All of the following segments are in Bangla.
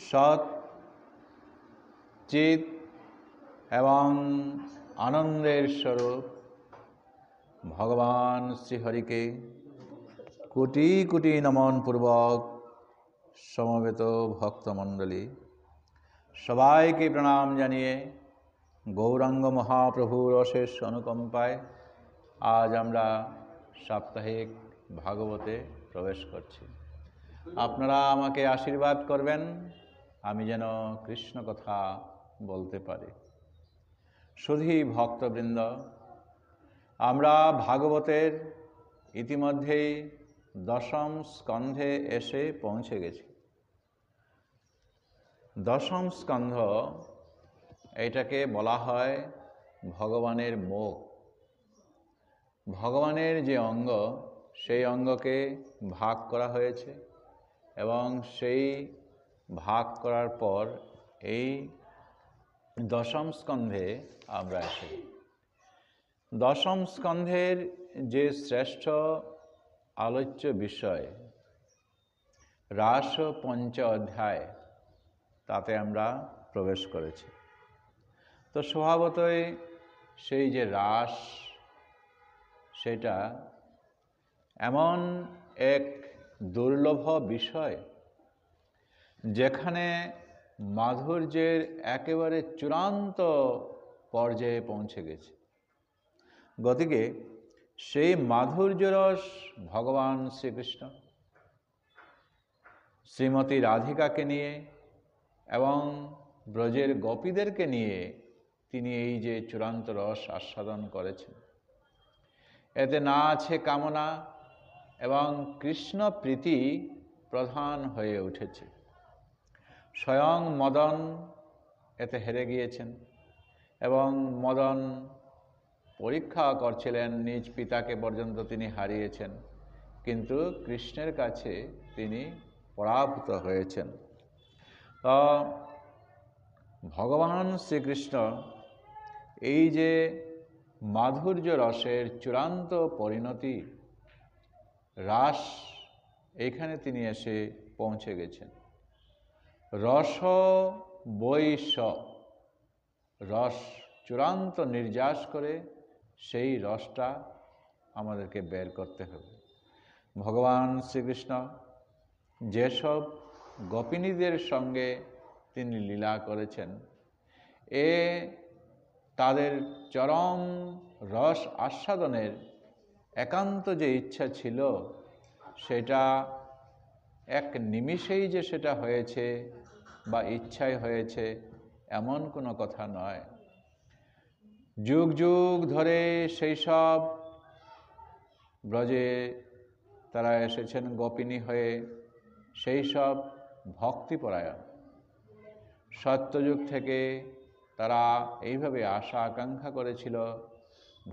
সৎ চিত এবং আনন্দের স্বরূপ ভগবান শ্রীহরিকে কোটি কোটি নমন পূর্বক সমবেত ভক্তমণ্ডলী সবাইকে প্রণাম জানিয়ে গৌরাঙ্গ মহাপ্রভুর অশেষ অনুকম্পায় আজ আমরা সাপ্তাহিক ভাগবতে প্রবেশ করছি। আপনারা আমাকে আশীর্বাদ করবেন আমি যেন কৃষ্ণ কথা বলতে পারি। শুধুই ভক্তবৃন্দ, আমরা ভাগবতের ইতিমধ্যেই দশম স্কন্ধে এসে পৌঁছে গেছি। দশম স্কন্ধ এটাকে বলা হয় ভগবানের মুখ। ভগবানের যে অঙ্গ, সেই অঙ্গকে ভাগ করা হয়েছে এবং সেই ভাগ করার পর এই দশম স্কন্ধে আমরা এসে দশম স্কন্ধের যে শ্রেষ্ঠ আলোচ্য বিষয় রাস পঞ্চ অধ্যায়, তাতে আমরা প্রবেশ করেছি। তো স্বভাবতই সেই যে রাস, সেটা এমন এক দুর্লভ বিষয় যেখানে মাধুর্যের একেবারে চূড়ান্ত পর্যায়ে পৌঁছে গেছে। গতিকে সেই মাধুর্য রস ভগবান শ্রীকৃষ্ণ শ্রীমতী রাধিকাকে নিয়ে এবং ব্রজের গোপীদেরকে নিয়ে তিনি এই যে চূড়ান্ত রস আস্বাদন করেছেন, এতে না আছে কামনা এবং কৃষ্ণ প্রীতি প্রধান হয়ে উঠেছে। স্বয়ং মদন এতে হেরে গিয়েছেন এবং মদন পরীক্ষা করছিলেন, নিজ পিতাকে পর্যন্ত তিনি হারিয়েছেন, কিন্তু কৃষ্ণের কাছে তিনি পরাভূত হয়েছেন। তো ভগবান শ্রীকৃষ্ণ এই যে মাধুর্য রসের চূড়ান্ত পরিণতি রাস, এইখানে তিনি এসে পৌঁছে গেছেন। রস বৈশ, রস চূড়ান্ত নির্যাস করে সেই রসটা আমাদেরকে বের করতে হবে। ভগবান শ্রীকৃষ্ণ যেসব গোপিনীদের সঙ্গে তিনি লীলা করেছেন, তাদের চরম রস আস্বাদনের একান্ত যে ইচ্ছা ছিল, সেটা এক নিমিষেই যে সেটা হয়েছে বা ইচ্ছাই হয়েছে এমন কোনো কথা নয়। যুগ যুগ ধরে সেই সব ব্রজে তারা এসেছেন গোপিনী হয়ে, সেই সব ভক্তিপরায়ণ। সত্যযুগ থেকে তারা এইভাবে আশা আকাঙ্ক্ষা করেছিল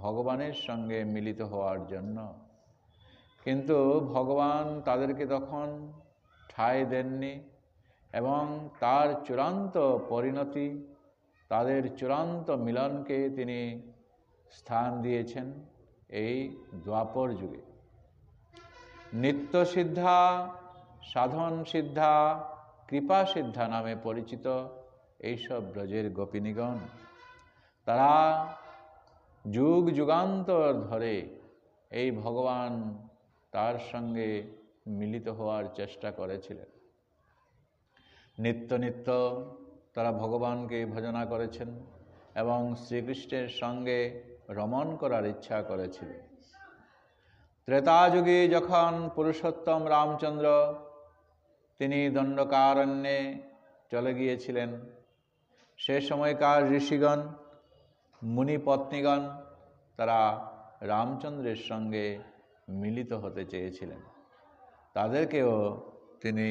ভগবানের সঙ্গে মিলিত হওয়ার জন্য, কিন্তু ভগবান তাদেরকে তখন ঠাঁই দেননি এবং তার চূড়ান্ত পরিণতি, তাদের চূড়ান্ত মিলনকে তিনি স্থান দিয়েছেন এই দ্বাপর যুগে। নিত্য সিদ্ধা, সাধন সিদ্ধা, কৃপা সিদ্ধা নামে পরিচিত এইসব ব্রজের গোপিনীগণ, তারা যুগ যুগান্তর ধরে এই ভগবান তার সঙ্গে মিলিত হওয়ার চেষ্টা করেছিলেন। নিত্য নিত্য তারা ভগবানকে ভজনা করেছেন এবং শ্রীকৃষ্ণের সঙ্গে রমণ করার ইচ্ছা করেছিলেন। ত্রেতাযুগে যখন পুরুষোত্তম রামচন্দ্র তিনি দণ্ডকারণ্যে চলে গিয়েছিলেন, সে সময়কার ঋষিগণ, মুনিপত্নীগণ তারা রামচন্দ্রের সঙ্গে মিলিত হতে চেয়েছিলেন। তাদেরকেও তিনি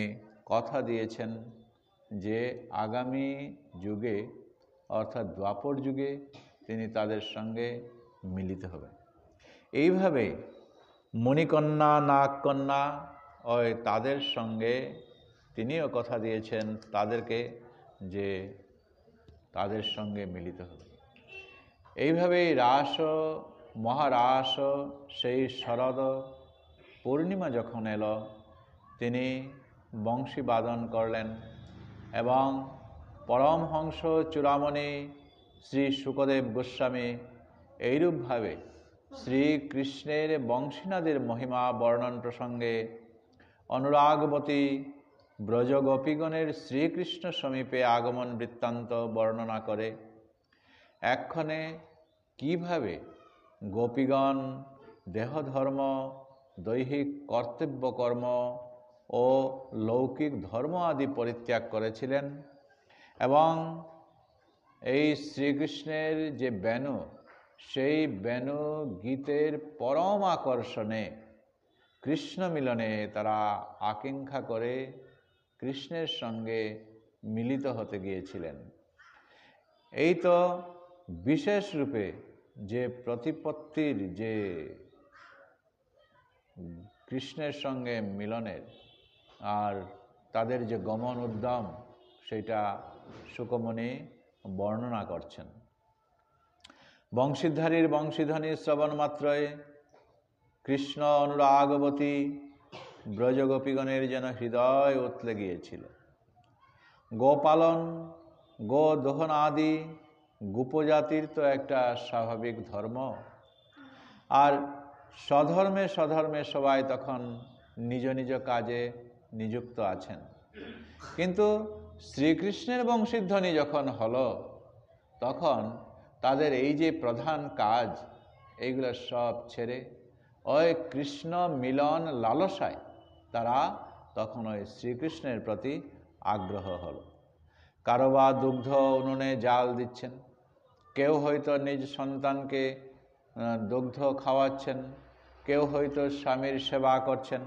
কথা দিয়েছেন যে আগামী যুগে অর্থাৎ দ্বাপর যুগে তিনি তাদের সঙ্গে মিলিত হবেন। এইভাবে মণিকন্যা, নাগকন্যা ওই তাদের সঙ্গে তিনিও কথা দিয়েছেন তাদেরকে যে তাদের সঙ্গে মিলিত হবে। এইভাবেই রাস, মহারাস, সেই শরদ পূর্ণিমা যখন এলো, তিনি বংশী বাদন করলেন এবং পরমহংস চূড়ামণি শ্রী শুকদেব গোস্বামী এইরূপভাবে শ্রীকৃষ্ণের বংশীনাদের মহিমা বর্ণন প্রসঙ্গে অনুরাগবতী ব্রজগোপীগণের শ্রীকৃষ্ণ সমীপে আগমন বৃত্তান্ত বর্ণনা করে এক্ষণে কিভাবে গোপীগণ দেহধর্ম, দৈহিক কর্তব্যকর্ম ও লৌকিক ধর্ম আদি পরিত্যাগ করেছিলেন এবং এই শ্রীকৃষ্ণের যে বেণু, সেই বেণু গীতের পরম আকর্ষণে কৃষ্ণ মিলনে তারা আকাঙ্ক্ষা করে কৃষ্ণের সঙ্গে মিলিত হতে গিয়েছিলেন। এই তো বিশেষ রূপে যে প্রতিপত্তির, যে কৃষ্ণের সঙ্গে মিলনের আর তাদের যে গমন উদ্যম, সেটা শুকমুনি বর্ণনা করছেন। বংশীধারীর বংশীধ্বনি শ্রবণ মাত্রই কৃষ্ণ অনুরাগবতী ব্রজগোপীগণের যেন হৃদয় উতলে গিয়েছিল। গোপালন, গো দোহন আদি গোপজাতির তো একটা স্বাভাবিক ধর্ম, আর স্বধর্মে স্বধর্মে সবাই তখন নিজ নিজ কাজে নিযুক্ত আছেন। কিন্তু শ্রীকৃষ্ণের বংশীধ্বনি যখন হলো, তখন তাদের এই যে প্রধান কাজ, এইগুলো সব ছেড়ে ওই কৃষ্ণ মিলন লালসায় তারা তখন ওই শ্রীকৃষ্ণের প্রতি আগ্রহ হলো। কারো বা দুগ্ধ উনুনে জাল দিচ্ছেন, কেউ হয়তো নিজ সন্তানকে দুগ্ধ খাওয়াচ্ছেন, কেউ হয়তো স্বামীর সেবা করছেন।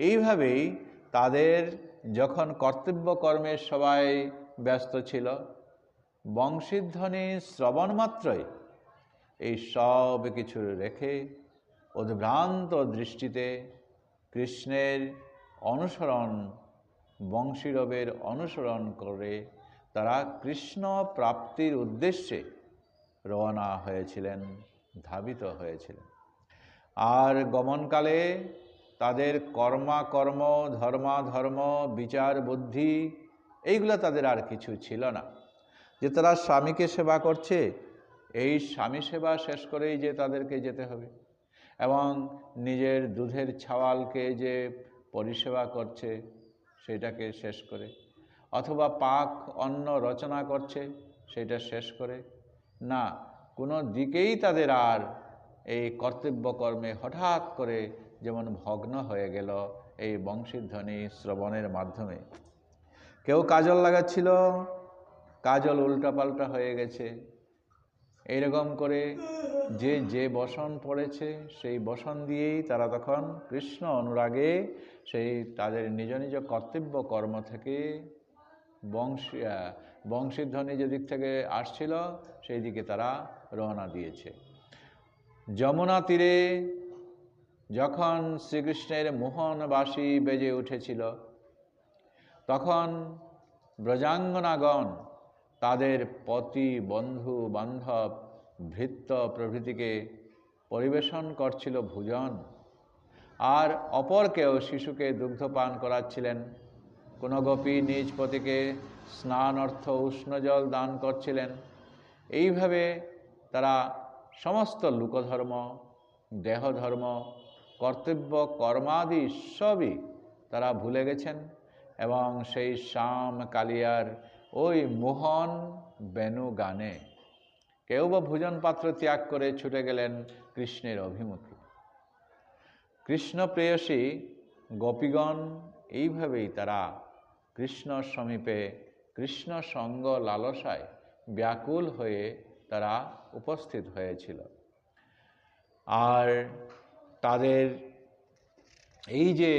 এইভাবেই তাদের যখন কর্তব্য কর্মে সবাই ব্যস্ত ছিল, বংশীধ্বনি শ্রবণ মাত্রই এই সব কিছু রেখে উদ্ভ্রান্ত দৃষ্টিতে কৃষ্ণের অনুসরণ, বংশীরবের অনুসরণ করে তারা কৃষ্ণ প্রাপ্তির উদ্দেশ্যে রওনা হয়েছিলেন, ধাবিত হয়েছিলেন। আর গমনকালে তাদের কর্মাকর্ম, ধর্মাধর্ম, বিচার বুদ্ধি, এইগুলো তাদের আর কিছু ছিল না। যে তারা স্বামীকে সেবা করছে, এই স্বামী সেবা শেষ করেই যে তাদেরকে যেতে হবে, এবং নিজের দুধের ছাওয়ালকে যে পরিষেবা করছে সেটাকে শেষ করে, অথবা পাক অন্ন রচনা করছে সেটা শেষ করে না, কোনো দিকেই তাদের আর এই কর্তব্য কর্মে হঠাৎ করে যেমন ভগ্ন হয়ে গেল এই বংশীধ্বনি শ্রবণের মাধ্যমে। কেউ কাজল লাগাচ্ছিল, কাজল উল্টাপাল্টা হয়ে গেছে। এইরকম করে যে যে বসন পড়েছে সেই বসন দিয়েই তারা তখন কৃষ্ণ অনুরাগে সেই তাদের নিজ নিজ কর্তব্য কর্ম থেকে বংশীধ্বনি যেদিক থেকে আসছিল সেই দিকে তারা রওনা দিয়েছে। যমুনা তীরে যখন শ্রীকৃষ্ণের মোহন বাঁশি বেজে উঠেছিল, তখন ব্রজাঙ্গনাগণ তাদের পতি, বন্ধু, বান্ধব, ভৃত্য প্রভৃতিকে পরিবেশন করছিল ভোজন, আর অপরকেও শিশুকে দুগ্ধপান করাচ্ছিলেন। কোনো গোপী নিজ পতিকে স্নান অর্থ উষ্ণ জল দান করছিলেন। এইভাবে তারা সমস্ত লোকধর্ম, দেহধর্ম, কর্তব্য কর্মাদি সবই তারা ভুলে গেছেন এবং সেই শ্যাম কালিয়ার ওই মোহন বেণু গানে কেউ বা ভোজন পাত্র ত্যাগ করে ছুটে গেলেন কৃষ্ণের অভিমুখে। কৃষ্ণ প্রেয়সী গোপীগণ এইভাবেই তারা কৃষ্ণ সমীপে কৃষ্ণ সঙ্গ লালসায় ব্যাকুল হয়ে তারা উপস্থিত হয়েছিল। আর তাদের এই যে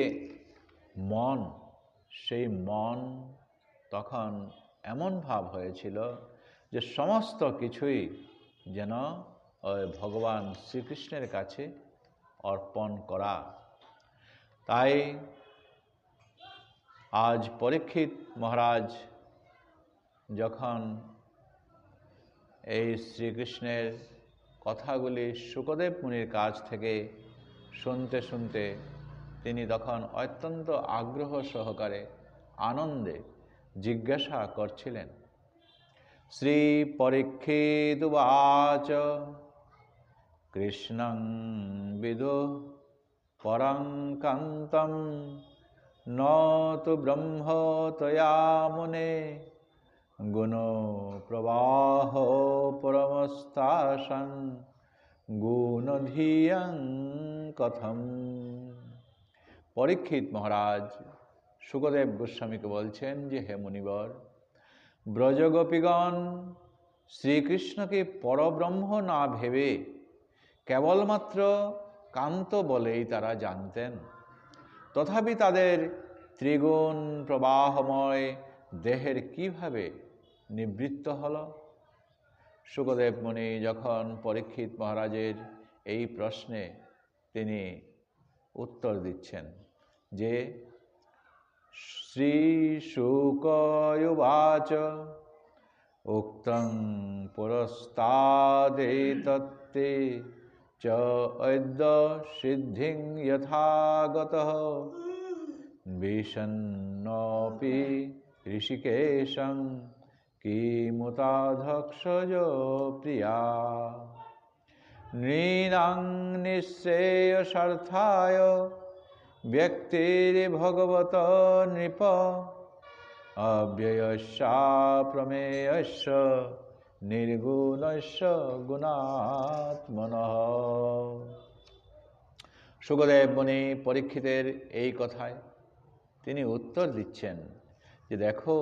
মন, সেই মন তখন এমন ভাব হয়েছিল যে সমস্ত কিছুই যেন ওই ভগবান শ্রীকৃষ্ণের কাছে অর্পণ করা। তাই আজ পরীক্ষিত মহারাজ যখন এই শ্রীকৃষ্ণের কথাগুলি শুকদেব মুনির কাছ থেকে শুনতে শুনতে তিনি তখন অত্যন্ত আগ্রহ সহকারে, আনন্দে জিজ্ঞাসা করছিলেন। শ্রী পরীক্ষিত উবাচ কৃষ্ণং বিদু পরং কান্তম ন তু ব্রহ্ম তয়া মুনে গুণ প্রবাহ পরমস্তাসং গুণধিয়ং কথম। পরীক্ষিত মহারাজ শুকদেব গোস্বামীকে বলছেন যে, হে মুনিবর, ব্রজগোপীগণ শ্রীকৃষ্ণকে পরব্রহ্ম না ভেবে কেবলমাত্র কান্ত বলেই তারা জানতেন। তথাপি তাদের ত্রিগুণ প্রবাহময় দেহের কিভাবে নিবৃত্ত হল? শুকদেব মুনি যখন পরীক্ষিত মহারাজের এই প্রশ্নে তিনি উত্তর দিচ্ছেন যে, শ্রী শুক উবাচ উক্তং পুরস্তাদেতত্তে চ অদ্য সিদ্ধিং যথাগতঃ বিষণ্ণপি ঋষিকেশং কিমুতাধক্ষজ প্রিয়া নৃণাং নিঃশ্রেয়সার্থায় ব্যক্তির ভগবত নৃপ অব্যয়স্যা প্রমেয়স্য নির্গুণস্য গুণাত্মনঃ। শুকদেব মুনি পরীক্ষিতের এই কথায় তিনি উত্তর দিচ্ছেন যে, দেখো,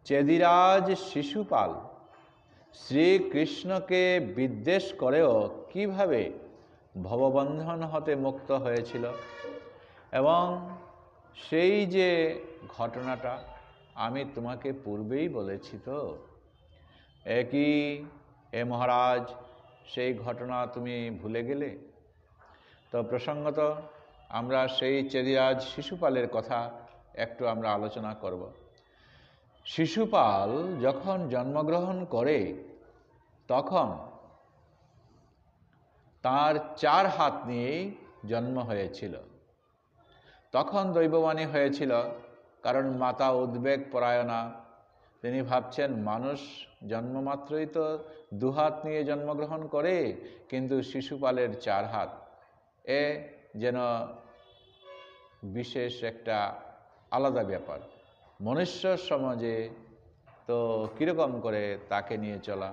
চেদিরাজ শিশুপাল শ্রীকৃষ্ণকে বিদ্বেষ করেও কিভাবে ভববন্ধন হতে মুক্ত হয়েছিল, এবং সেই যে ঘটনাটা আমি তোমাকে পূর্বেই বলেছি, তো একই এ মহারাজ সেই ঘটনা তুমি ভুলে গেলে? তো প্রসঙ্গত আমরা সেই চেদিরাজ শিশুপালের কথা একটু আমরা আলোচনা করব। শিশুপাল যখন জন্মগ্রহণ করে তখন তার 4 হাত নিয়েই জন্ম হয়েছিল। তখন দৈববাণী হয়েছিল, কারণ মাতা উদ্বেগ পরায়ণা, তিনি ভাবছেন মানুষ জন্মমাত্রই তো 2 হাত নিয়ে জন্মগ্রহণ করে, কিন্তু শিশুপালের 4 হাত, এ যেন বিশেষ একটা আলাদা ব্যাপার। মনুষ্য সমাজে তো কীরকম করে তাকে নিয়ে চলা।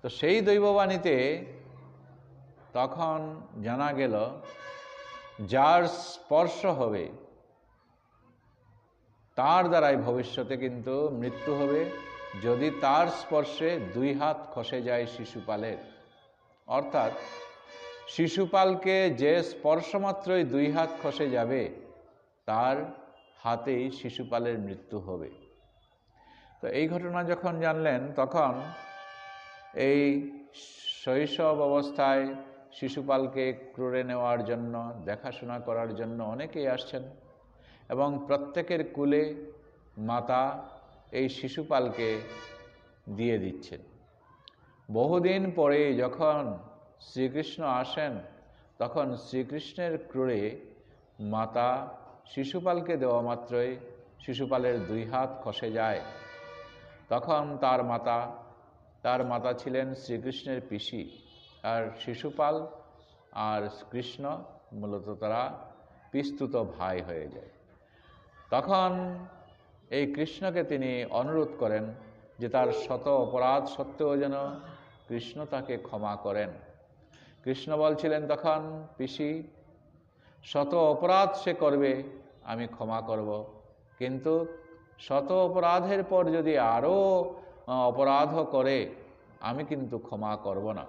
তো সেই দৈববাণীতে তখন জানা গেল, যার স্পর্শ হবে তার দ্বারাই ভবিষ্যতে কিন্তু মৃত্যু হবে, যদি তার স্পর্শে 2 হাত খসে যায় শিশুপালের। অর্থাৎ শিশুপালকে যে স্পর্শমাত্রই 2 হাত খসে যাবে, তার হাতেই শিশুপালের মৃত্যু হবে। তো এই ঘটনা যখন জানলেন, তখন এই শৈশব অবস্থায় শিশুপালকে ক্রুড়ে নেওয়ার জন্য, দেখাশোনা করার জন্য অনেকেই আসছেন, এবং প্রত্যেকের কুলে মাতা এই শিশুপালকে দিয়ে দিচ্ছেন। বহুদিন পরে যখন শ্রীকৃষ্ণ আসেন, তখন শ্রীকৃষ্ণের ক্রুড়ে মাতা শিশুপালকে দেওয়া মাত্রই শিশুপালের 2 হাত খসে যায়। তখন তার মাতা ছিলেন শ্রীকৃষ্ণের পিসি, আর শিশুপাল আর কৃষ্ণ মূলত তারা পিস্তুত ভাই হয়ে যায়। তখন এই কৃষ্ণকে তিনি অনুরোধ করেন যে তার শত অপরাধ সত্ত্বেও যেন কৃষ্ণ তাকে ক্ষমা করেন। কৃষ্ণ বলছিলেন তখন, পিসি, শত অপরাধ সে করবে আমি ক্ষমা করব, কিন্তু শত অপরাধের পর যদি আরও অপরাধ করে আমি কিন্তু ক্ষমা করব না।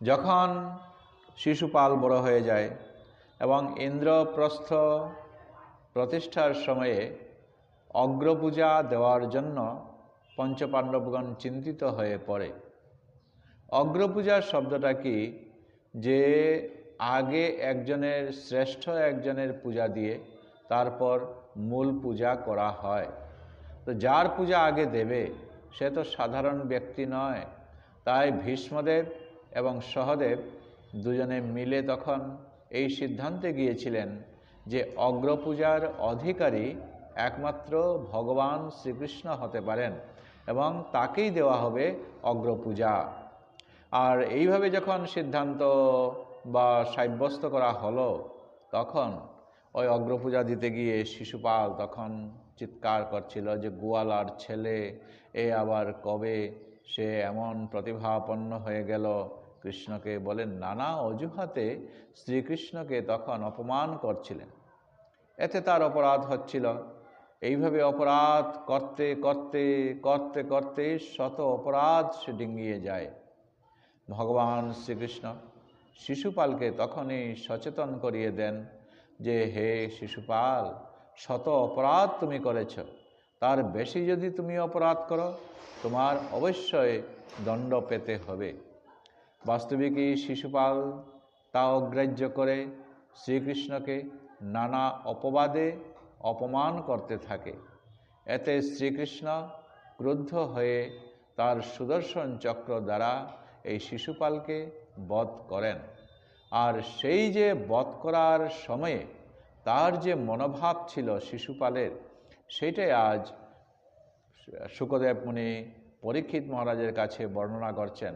যখন শিশুপাল বড় হয়ে যায় এবং ইন্দ্রপ্রস্থ প্রতিষ্ঠার সময়ে অগ্রপূজা দেওয়ার জন্য পঞ্চপাণ্ডবগণ চিন্তিত হয়ে পড়ে। অগ্রপূজা শব্দটা কি? যে আগে একজনের, শ্রেষ্ঠ একজনের পূজা দিয়ে তারপর মূল পূজা করা হয়। তো যার পূজা আগে দেবে সে তো সাধারণ ব্যক্তি নয়। তাই ভীষ্মদেব এবং সহদেব দুজনে মিলে তখন এই সিদ্ধান্তে গিয়েছিলেন যে অগ্রপূজার অধিকারী একমাত্র ভগবান শ্রীকৃষ্ণ হতে পারেন এবং তাকেই দেওয়া হবে অগ্রপূজা। আর এইভাবে যখন সিদ্ধান্ত বা সাব্যস্ত করা হলো, তখন ওই অগ্রপূজা দিতে গিয়ে শিশুপাল তখন চিৎকার করছিল যে গোয়ালার ছেলে, এ আবার কবে সে এমন প্রতিভাপন্ন হয়ে গেল। কৃষ্ণকে বলেন নানা অজুহাতে শ্রীকৃষ্ণকে তখন অপমান করছিলেন। এতে তার অপরাধ হচ্ছিল। এইভাবে অপরাধ করতে করতে করতে করতে শত অপরাধ সে ডিঙ্গিয়ে যায়। ভগবান শ্রীকৃষ্ণ শিশুপালকে তখনই সচেতন করিয়ে দেন যে হে শিশুপাল, শত অপরাধ তুমি করেছ, তার বেশি যদি তুমি অপরাধ করো তোমার অবশ্যই দণ্ড পেতে হবে। বাস্তবিকই শিশুপাল তা অগ্রাহ্য করে শ্রীকৃষ্ণকে নানা অপবাদে অপমান করতে থাকে। এতে শ্রীকৃষ্ণ ক্রুদ্ধ হয়ে তার সুদর্শন চক্র দ্বারা এই শিশুপালকে বধ করেন। আর সেই যে বধ করার সময়ে তার যে মনোভাব ছিল শিশুপালের, সেটাই আজ শুকদেব মুনি পরীক্ষিত মহারাজের কাছে বর্ণনা করছেন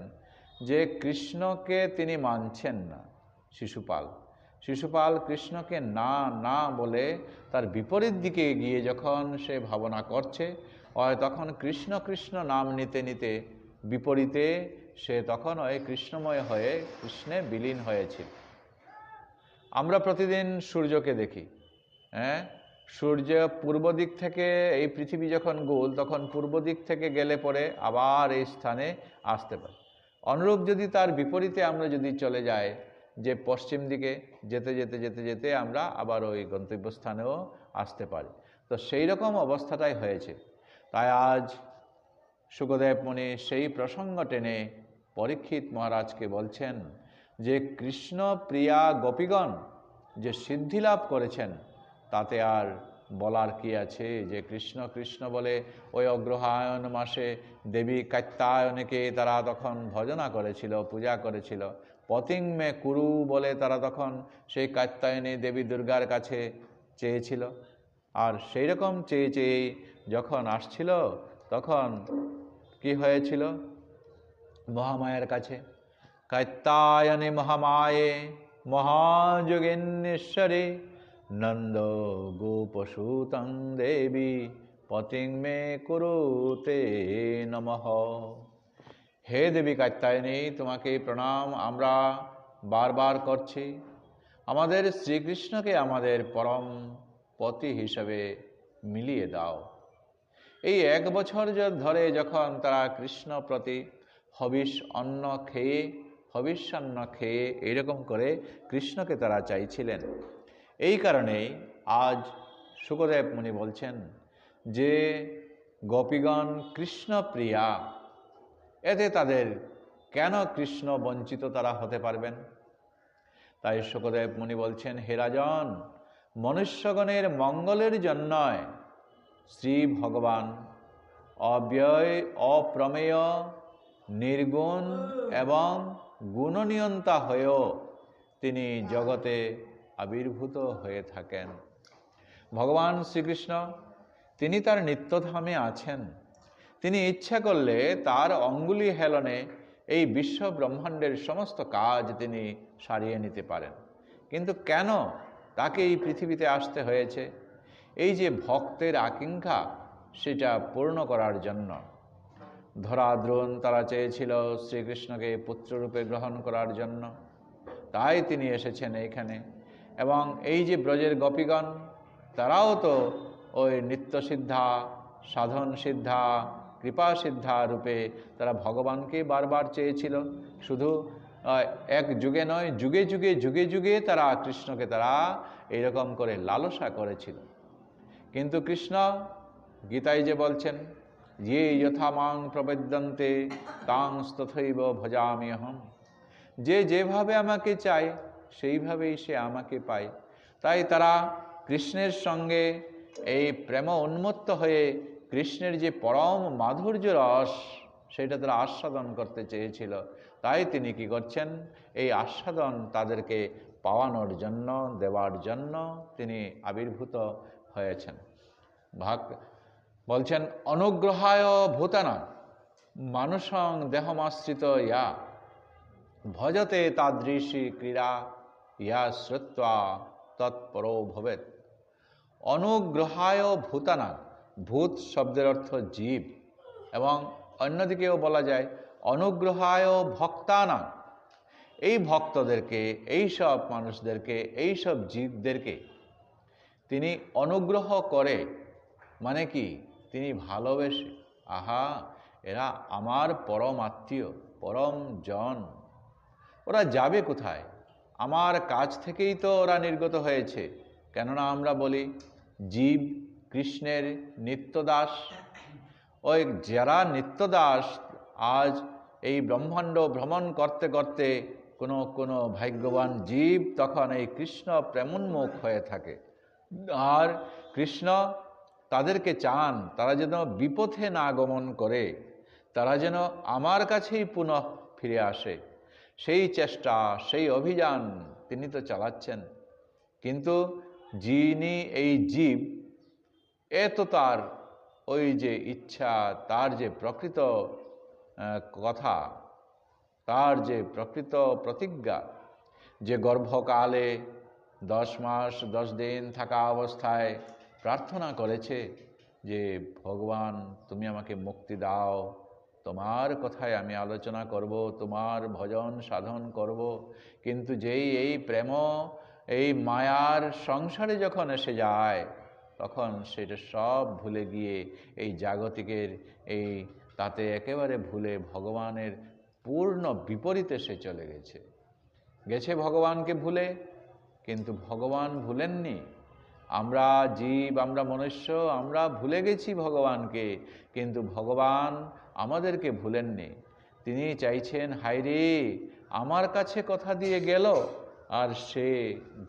যে কৃষ্ণকে তিনি মানছেন না। শিশুপাল কৃষ্ণকে না না বলে তার বিপরীত দিকে গিয়ে যখন সে ভাবনা করছে, তখন কৃষ্ণ কৃষ্ণ নাম নিতে নিতে বিপরীতে সে তখন ওই কৃষ্ণময় হয়ে কৃষ্ণে বিলীন হয়েছিল। আমরা প্রতিদিন সূর্যকে দেখি, সূর্য পূর্ব দিক থেকে, এই পৃথিবী যখন গোল তখন পূর্ব দিক থেকে গেলে পরে আবার এই স্থানে আসতে পারে। অনুরূপ যদি তার বিপরীতে আমরা যদি চলে যাই, যে পশ্চিম দিকে যেতে যেতে যেতে যেতে আমরা আবার ওই গন্তব্যস্থানেও আসতে পারি। তো সেই রকম অবস্থাটাই হয়েছে। তাই আজ শুকদেব মুনি সেই প্রসঙ্গ টেনে পরীক্ষিত মহারাজকে বলছেন যে কৃষ্ণ প্রিয়া গোপীগণ যে সিদ্ধি লাভ করেছেন, তাতে আর বলার কি আছে। যে কৃষ্ণ কৃষ্ণ বলে ওই অগ্রহায়ণ মাসে দেবী কাত্যায়নীকে তারা তখন ভজনা করেছিল, পূজা করেছিল। পতিং মে কুরু বলে তারা তখন সেই কাত্যায়নী দেবী দুর্গার কাছে চেয়েছিল। আর সেই রকম চেয়ে চেয়ে যখন আসছিল, তখন কি হয়েছিল? মহামায়ার কাছে কাত্যায়নী মহামায়ে মহাযোগিনীশ্বরী নন্দ গোপসূতং দেবী পতিং মে কুরুতে নমঃ। হে দেবী কাত্যায়নী, তোমাকে প্রণাম আমরা বারবার করছি। আমাদের শ্রীকৃষ্ণকে আমাদের পরম পতি হিসেবে মিলিয়ে দাও। এই 1 বছর ধরে যখন তারা কৃষ্ণ প্রতি হবিষ্যান্ন খেয়ে এইরকম করে কৃষ্ণকে তারা চাইছিলেন। এই কারণেই আজ শুকদেব মুনি বলছেন যে গোপীগণ কৃষ্ণ প্রিয়া, এতে তাদের কেন কৃষ্ণ বঞ্চিত তারা হতে পারবেন? তাই শুকদেব মুনি বলছেন, হে রাজন, মনুষ্যগণের মঙ্গলের জন্যই শ্রী ভগবান অব্যয়, অপ্রমেয়, নির্গুণ এবং গুণনিয়ন্তা হয়েও তিনি জগতে আবির্ভূত হয়ে থাকেন। ভগবান শ্রীকৃষ্ণ তিনি তার নিত্যধামে আছেন। তিনি ইচ্ছা করলে তার অঙ্গুলি হেলনে এই বিশ্ব ব্রহ্মাণ্ডের সমস্ত কাজ তিনি সারিয়ে নিতে পারেন। কিন্তু কেন তাকে এই পৃথিবীতে আসতে হয়েছে? এই যে ভক্তের আকাঙ্ক্ষা, সেটা পূর্ণ করার জন্য। ধরাদ্রোণ তারা চেয়েছিল শ্রীকৃষ্ণকে পুত্ররূপে গ্রহণ করার জন্য, তাই তিনি এসেছেন এইখানে। এবং এই যে ব্রজের গোপীগণ, তারাও তো ওই নিত্যসিদ্ধা, সাধন সিদ্ধা, কৃপা সিদ্ধা রূপে তারা ভগবানকে বারবার চেয়েছিল। শুধু এক যুগে নয়, যুগে যুগে যুগে যুগে তারা কৃষ্ণকে তারা এইরকম করে লালসা করেছিল। কিন্তু কৃষ্ণ গীতায় যে বলছেন, যে যথা মাং প্রপদ্যন্তে তাং তথৈব ভজামি অহম, যে যেভাবে আমাকে চায় সেইভাবেই সে আমাকে পায়। তাই তারা কৃষ্ণের সঙ্গে এই প্রেম উন্মত্ত হয়ে কৃষ্ণের যে পরম মাধুর্য রস, সেটা তারা আস্বাদন করতে চেয়েছিল। তাই তিনি কি করছেন? এই আস্বাদন তাদেরকে পাওয়ানোর জন্য, দেওয়ার জন্য তিনি আবির্ভূত হয়েছেন। বলছেন অনুগ্রহায় ভূতানাং মানুষং দেহমাশ্রিত ইয়া ভজতে তাদৃশী ক্রীড়া ইয়া শ্রুত্বা তৎপরো ভবেৎ। অনুগ্রহায় ভূতানাং, ভূত শব্দের অর্থ জীব, এবং অন্যদিকেও বলা যায় অনুগ্রহায় ভক্তানাং, এই ভক্তদেরকে, এই সব মানুষদেরকে, এই সব জীবদেরকে তিনি অনুগ্রহ করে, মানে কি তিনি ভালোবেসে। আহা, এরা আমার পরম আত্মীয়, পরম জন, ওরা যাবে কোথায়? আমার কাছ থেকেই তো ওরা নির্গত হয়েছে। কেননা আমরা বলি জীব কৃষ্ণের নিত্যদাস। ওই যারা নিত্যদাস আজ এই ব্রহ্মাণ্ড ভ্রমণ করতে করতে কোনো ভাগ্যবান জীব তখন এই কৃষ্ণ প্রেমোন্মুখ হয়ে থাকে, আর কৃষ্ণ তাদেরকে চান তারা যেন বিপথে না গমন করে, তারা যেন আমার কাছেই পুনঃ ফিরে আসে। সেই চেষ্টা, সেই অভিযান তিনি তো চালাচ্ছেন। কিন্তু যিনি এই জীব, এ তো তার ওই যে ইচ্ছা, তার যে প্রকৃত কথা, তার যে প্রকৃত প্রতিজ্ঞা, যে গর্ভকালে 10 মাস 10 দিন থাকা অবস্থায় প্রার্থনা করেছে যে ভগবান তুমি আমাকে মুক্তি দাও, তোমার কথায় আমি আলোচনা করব, তোমার ভজন সাধন করব। কিন্তু যেই এই প্রেম, এই মায়ার সংসারে যখন এসে যায়, তখন সেটা সব ভুলে গিয়ে এই জাগতিকের এই তাতে একেবারে ভুলে ভগবানের পূর্ণ বিপরীতে সে চলে গেছে ভগবানকে ভুলে। কিন্তু ভগবান ভুলেননি। আমরা জীব, আমরা মনুষ্য, আমরা ভুলে গেছি ভগবানকে, কিন্তু ভগবান আমাদেরকে ভুলেননি। তিনি চাইছেন, হায়রে আমার কাছে কথা দিয়ে গেল আর সে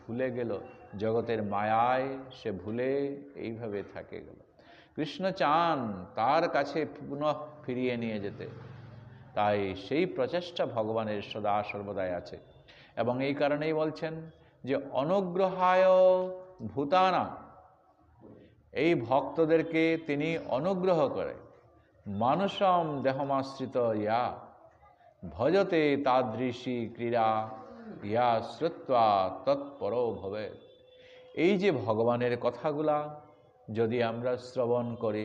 ভুলে গেল, জগতের মায়ায় সে ভুলে এইভাবে থাকে গেল। কৃষ্ণ চান তার কাছে পুনঃ ফিরিয়ে নিয়ে যেতে, তাই সেই প্রচেষ্টা ভগবানের সদা সর্বদাই আছে। এবং এই কারণেই বলছেন যে অনুগ্রহায় ভূতানা, এই ভক্তদেরকে তিনি অনুগ্রহ করে। মানুষম দেহমাশ্রিত ইয়া ভজতে তাদৃশী ক্রীড়া ইয়া শ্রুত্বা তৎপরো ভবেৎ। এই যে ভগবানের কথাগুলা যদি আমরা শ্রবণ করি,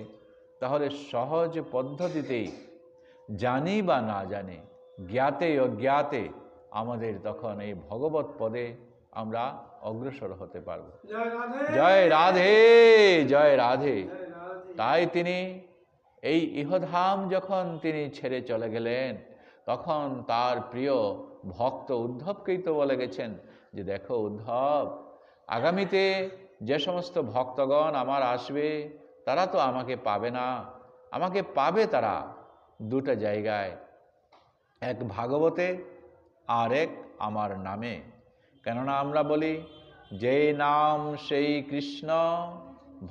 তাহলে সহজ পদ্ধতিতেই, জানি বা না জানি, জ্ঞাতে অজ্ঞাতে আমাদের তখন এই ভগবত পদে আমরা অগ্রসর হতে পারব। জয় রাধে, জয় রাধে। তাই তিনি এই ইহধাম যখন তিনি ছেড়ে চলে গেলেন, তখন তার প্রিয় ভক্ত উদ্ধবকেই তো বলে গেছেন যে দেখো উদ্ধব, আগামীতে যে সমস্ত ভক্তগণ আমার আসবে, তারা তো আমাকে পাবে না। আমাকে পাবে তারা দুটো জায়গায়, এক ভাগবতে আর এক আমার নামে। কেননা আমরা বলি যেই নাম সেই কৃষ্ণ,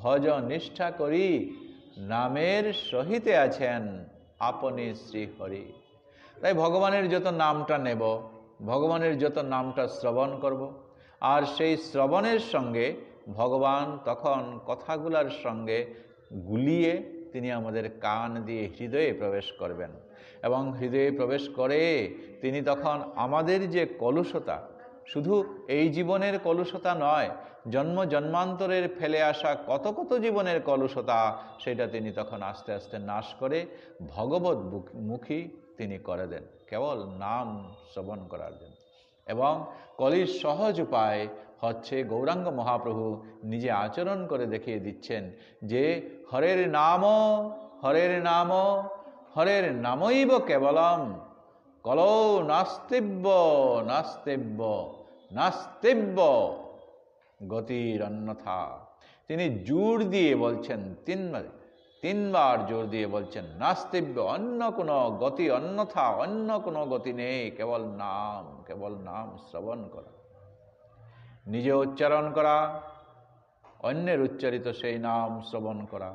ভজ নিষ্ঠা করি, নামের সহিতে আছেন আপনি শ্রী হরি। তাই ভগবানের যত নামটা নেব, ভগবানের যত নামটা শ্রবণ করব, আর সেই শ্রবণের সঙ্গে ভগবান তখন কথাগুলার সঙ্গে গুলিয়ে তিনি আমাদের কান দিয়ে হৃদয়ে প্রবেশ করবেন। এবং হৃদয়ে প্রবেশ করে তিনি তখন আমাদের যে কলুষতা, শুধু এই জীবনের কলুষতা নয়, জন্ম জন্মান্তরের ফেলে আসা কত কত জীবনের কলুষতা, সেটা তিনি তখন আস্তে আস্তে নাশ করে ভগবত মুখী তিনি করে দেন, কেবল নাম শ্রবণ করার জন্য। এবং কলির সহজ উপায় হচ্ছে গৌরাঙ্গ মহাপ্রভু নিজে আচরণ করে দেখিয়ে দিচ্ছেন যে হরের নাম, হরের নাম, হরের নামৈব কেবলম, কলৌ নাস্তিব্য নাস্তিব্য নাস্তিব্য গতির অন্যথা। তিনি জোর দিয়ে বলছেন, তিনবার জোর দিয়ে বলছেন নাস্তিব্য, অন্য কোনো গতি, অন্যথা অন্য কোনো গতি নেই, কেবল নাম, কেবল নাম শ্রবণ করা, নিজে উচ্চারণ করা, অন্যের উচ্চারিত সেই নাম শ্রবণ করা।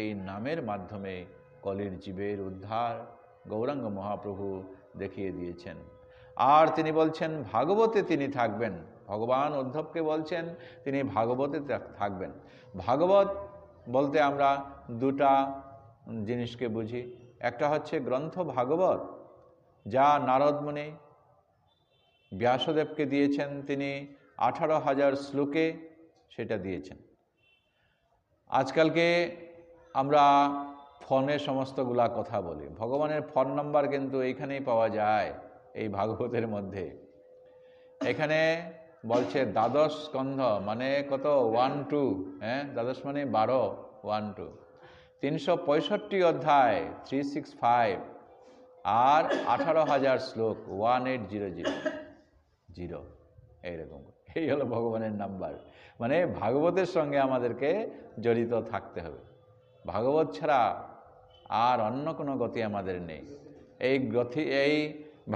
এই নামের মাধ্যমে কলির জীবের উদ্ধার গৌরাঙ্গ মহাপ্রভু দেখিয়ে দিয়েছেন। আর তিনি বলছেন ভাগবতে তিনি থাকবেন। ভগবান উদ্ধবকে বলছেন তিনি ভাগবতে থাকবেন। ভাগবত বলতে আমরা দুটা জিনিসকে বুঝি। একটা হচ্ছে গ্রন্থ ভাগবত, যা নারদ মুনি ব্যাসদেবকে দিয়েছেন, তিনি 18,000 শ্লোকে সেটা দিয়েছেন। আজকালকে আমরা ফোনে সমস্তগুলা কথা বলি, ভগবানের ফোন নাম্বার কিন্তু এইখানেই পাওয়া যায়, এই ভাগবতের মধ্যে। এখানে বলছে দ্বাদশ স্কন্ধ মানে কত, 1-2, হ্যাঁ, দ্বাদশ মানে 12, 1-2, 365 অধ্যায় 365, আর 18,000 শ্লোক 1800, এইরকম। এই হলো ভগবানের নাম্বার। মানে ভাগবতের সঙ্গে আমাদেরকে জড়িত থাকতে হবে, ভাগবত ছাড়া আর অন্য কোনো গতি আমাদের নেই। এই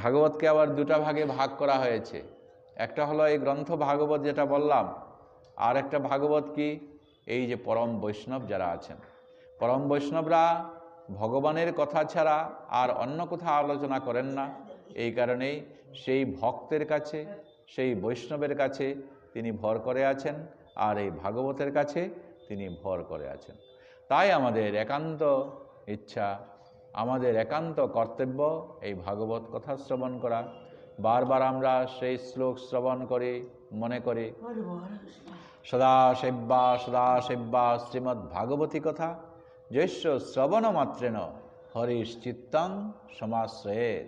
ভাগবতকে আবার দুটা ভাগে ভাগ করা হয়েছে। একটা হলো এই গ্রন্থ ভাগবত যেটা বললাম, আর একটা ভাগবত কি, এই যে পরম বৈষ্ণব যারা আছেন, পরম বৈষ্ণবরা ভগবানের কথা ছাড়া আর অন্য কোথাও আলোচনা করেন না। এই কারণেই সেই ভক্তের কাছে, সেই বৈষ্ণবের কাছে তিনি ভর করে আছেন, আর এই ভাগবতের কাছে তিনি ভর করে আছেন। তাই আমাদের একান্ত ইচ্ছা, আমাদের একান্ত কর্তব্য এই ভাগবত কথা শ্রবণ করা। বারবার আমরা সেই শ্লোক শ্রবণ করি, মনে করি সদা সেব্যা শ্রীমদ্ ভাগবতী কথা যস্য শ্রবণ মাত্রেন হরিশ চিত্তং সমাশ্রয়েৎ।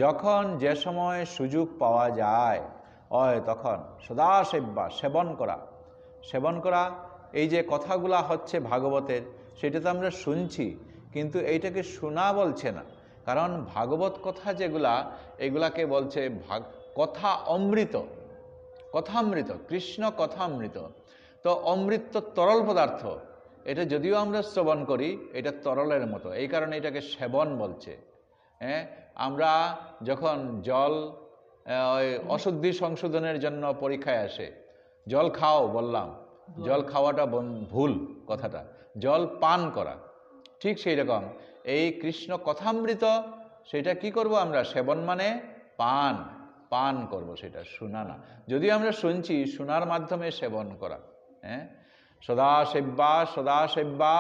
যখন যে সময় সুযোগ পাওয়া যায় তখন সদা সেব্যা সেবন করা। এই যে কথাগুলা হচ্ছে ভাগবতের, সেটা তো আমরা শুনছি, কিন্তু এইটাকে শোনা বলছে না। কারণ ভাগবত কথা যেগুলা, এগুলাকে বলছে কথা অমৃত, কথামৃত, কৃষ্ণ কথামৃত। তো অমৃত তো তরল পদার্থ, এটা যদিও আমরা শ্রবণ করি, এটা তরলের মতো, এই কারণে এটাকে সেবন বলছে। হ্যাঁ, আমরা যখন জল অশুদ্ধি সংশোধনের জন্য পরীক্ষায় আসে, জল খাও বললাম, জল খাওয়াটা ভুল কথাটা, জল পান করা। ঠিক সেই রকম এই কৃষ্ণ কথামৃত, সেটা কি করব আমরা, সেবন মানে পান করব, সেটা শোনা না। যদি আমরা শুনছি, শোনার মাধ্যমে সেবন করা। হ্যাঁ, সদা সেব্যা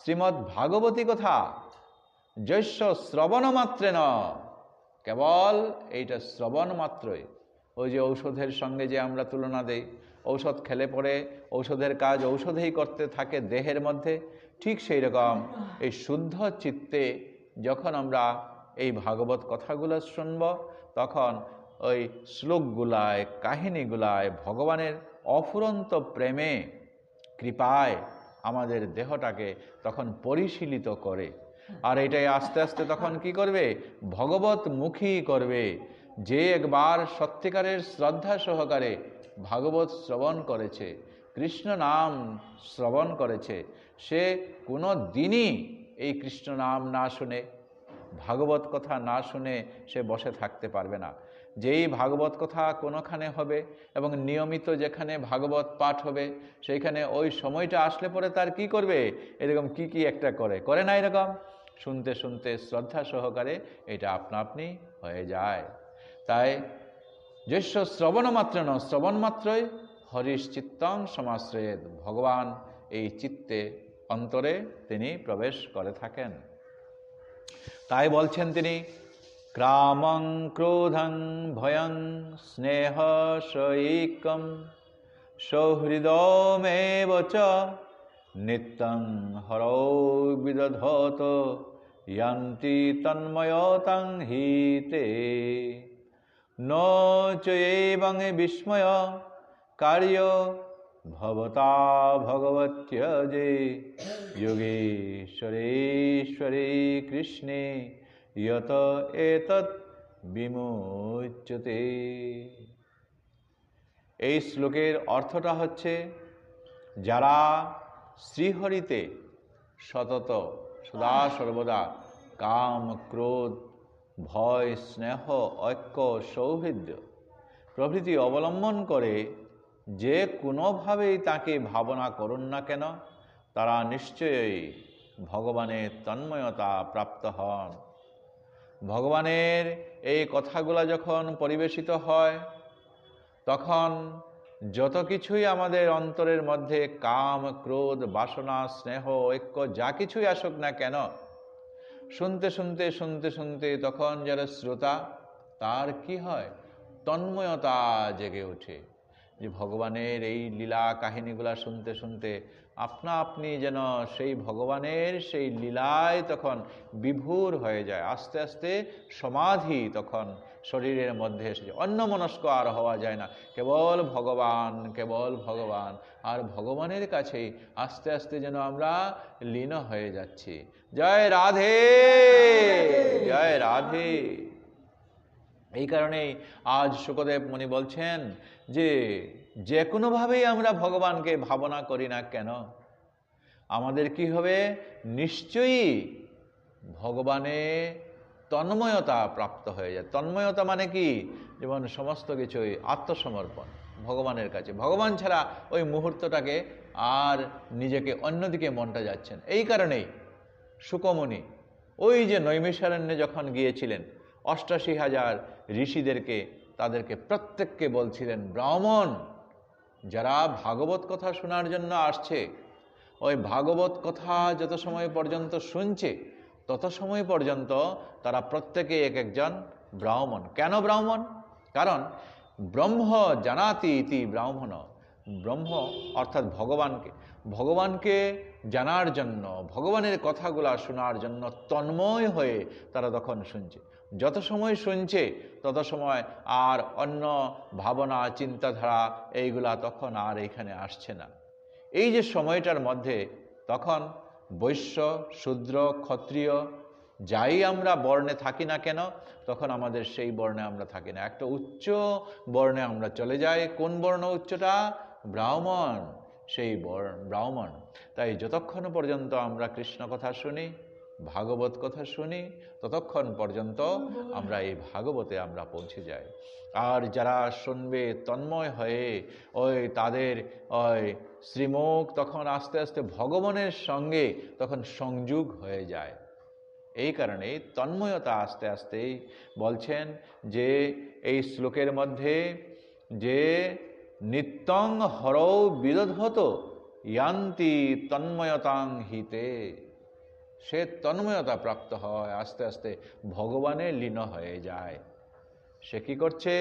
শ্রীমদ্ ভাগবতী কথা যস্য শ্রবণ মাত্রে ন, কেবল এইটা শ্রবণ মাত্রই। ওই যে ঔষধের সঙ্গে যে আমরা তুলনা দেই, ঔষধ খেলে পরে ঔষধের কাজ ঔষধেই করতে থাকে দেহের মধ্যে, ঠিক সেই রকম এই শুদ্ধ চিত্তে যখন আমরা এই ভাগবত কথাগুলো শুনব, তখন ওই শ্লোকগুলায়, কাহিনীগুলায় ভগবানের অফুরন্ত প্রেমে, কৃপায় আমাদের দেহটাকে তখন পরিশীলিত করে। আর এটাই আস্তে আস্তে তখন কি করবে, ভগবতমুখী করবে। যে একবার সত্যিকারের শ্রদ্ধা সহকারে ভাগবত শ্রবণ করেছে, কৃষ্ণ নাম শ্রবণ করেছে, সে কোনো দিনই এই কৃষ্ণ নাম না শুনে, ভাগবত কথা না শুনে সে বসে থাকতে পারবে না। যেই ভাগবত কথা কোনোখানে হবে এবং নিয়মিত যেখানে ভাগবত পাঠ হবে, সেইখানে ওই সময়টা আসলে পরে তার কি করবে, এরকম কি একটা করে না, এরকম শুনতে শুনতে শ্রদ্ধা সহকারে এটা আপনা আপনি হয়ে যায়। তাই যস্য শ্রবণ মাত্রেন, শ্রবণ মাত্রই হরিশ চিত্তং সমাশ্রয়েৎ, ভগবান এই চিত্তে, অন্তরে তিনি প্রবেশ করে থাকেন। তাই বলছেন তিনি, ক্রামং ক্রোধং ভয়ং স্নেহ সৈকম সৌহৃদমেব চ নিত্যং হরৌ বিদধত যন্তি তন্ময়তাং হিতে ন চৈবং বিস্ময় কার্য ভবতা ভগবত্যজে যোগেশ্বরেশ্বরে কৃষ্ণে যত এতৎ বিমুচ্যতে। এই শ্লোকের অর্থটা হচ্ছে, যারা শ্রীহরিতে সতত সদা সর্বদা কাম, ক্রোধ, ভয়, স্নেহ, ঐক্য, সৌহৃদ্য প্রভৃতি অবলম্বন করে যে কোনোভাবেই তাকে ভাবনা করুন না কেন, তারা নিশ্চয়ই ভগবানের তন্ময়তা প্রাপ্ত হন। ভগবানের এই কথাগুলো যখন পরিবেশিত হয়, তখন যত কিছুই আমাদের অন্তরের মধ্যে কাম, ক্রোধ, বাসনা, স্নেহ, ঐক্য যা কিছুই আসুক না কেন, শুনতে শুনতে শুনতে শুনতে তখন যারা শ্রোতা তার কি হয়, তন্ময়তা জেগে ওঠে। যে ভগবানের এই লীলা কাহিনীগুলা শুনতে শুনতে আপনা আপনি যেন সেই ভগবানের সেই লীলায় তখন বিভোর হয়ে যায়। আস্তে আস্তে সমাধি তখন শরীরের মধ্যে এসে যায়। অন্যমনস্ক আর হওয়া যায় না, কেবল ভগবান, কেবল ভগবান। আর ভগবানের কাছেই আস্তে আস্তে যেন আমরা লীন হয়ে যাচ্ছি। জয় রাধে, জয় রাধে। এই কারণেই আজ শুকদেব মুনি বলছেন যে যে কোনোভাবেই আমরা ভগবানকে ভাবনা করি না কেন, আমাদের কি হবে, নিশ্চয়ই ভগবানে তন্ময়তা প্রাপ্ত হয়ে যায়। তন্ময়তা মানে কি, যেমন সমস্ত কিছুই আত্মসমর্পণ ভগবানের কাছে। ভগবান ছাড়া ওই মুহূর্তটাকে আর নিজেকে অন্যদিকে মনটা যাচ্ছেন। এই কারণেই শুকমুনি ওই যে নৈমিষারণ্যে যখন গিয়েছিলেন ৮৮,০০০ ঋষিদেরকে, তাদেরকে প্রত্যেককে বলছিলেন, ব্রাহ্মণ যারা ভাগবত কথা শোনার জন্য আসছে, ওই ভাগবত কথা যত সময় পর্যন্ত শুনছে তত সময় পর্যন্ত তারা প্রত্যেকে এক একজন ব্রাহ্মণ। কেন ব্রাহ্মণ? কারণ ব্রহ্ম জানাতি ইতি ব্রাহ্মণ। ব্রহ্ম অর্থাৎ ভগবানকে জানার জন্য, ভগবানের কথাগুলা শোনার জন্য তন্ময় হয়ে তারা তখন শুনছে। যত সময় শুনছে তত সময় আর অন্য ভাবনা, চিন্তাধারা এইগুলা তখন আর এখানে আসছে না। এই যে সময়টার মধ্যে তখন বৈশ্য, শূদ্র, ক্ষত্রিয় যাই আমরা বর্ণে থাকি না কেন, তখন আমাদের সেই বর্ণে আমরা থাকি না, একটা উচ্চ বর্ণে আমরা চলে যাই। কোন বর্ণ উচ্চটা? ব্রাহ্মণ, সেই ব্রাহ্মণ। তাই যতক্ষণ পর্যন্ত আমরা কৃষ্ণ কথা শুনি, ভাগবত কথা শুনি, ততক্ষণ পর্যন্ত আমরা এই ভাগবতে আমরা পৌঁছে যাই। আর যারা শুনবে তন্ময় হয়ে, ওই তাদের ওই শ্রীমুখ তখন আস্তে আস্তে ভগবানের সঙ্গে তখন সংযোগ হয়ে যায়। এই কারণে তন্ময়তা আস্তে আস্তে বলছেন যে এই শ্লোকের মধ্যে যে নিত্যং হরৌ বিদধত ইয়ান্তি তন্ময়তাং হিতে, সে তন্ময়তা প্রাপ্ত হয়, আস্তে আস্তে ভগবানে লীন হয়ে যায়। সে কি করছে?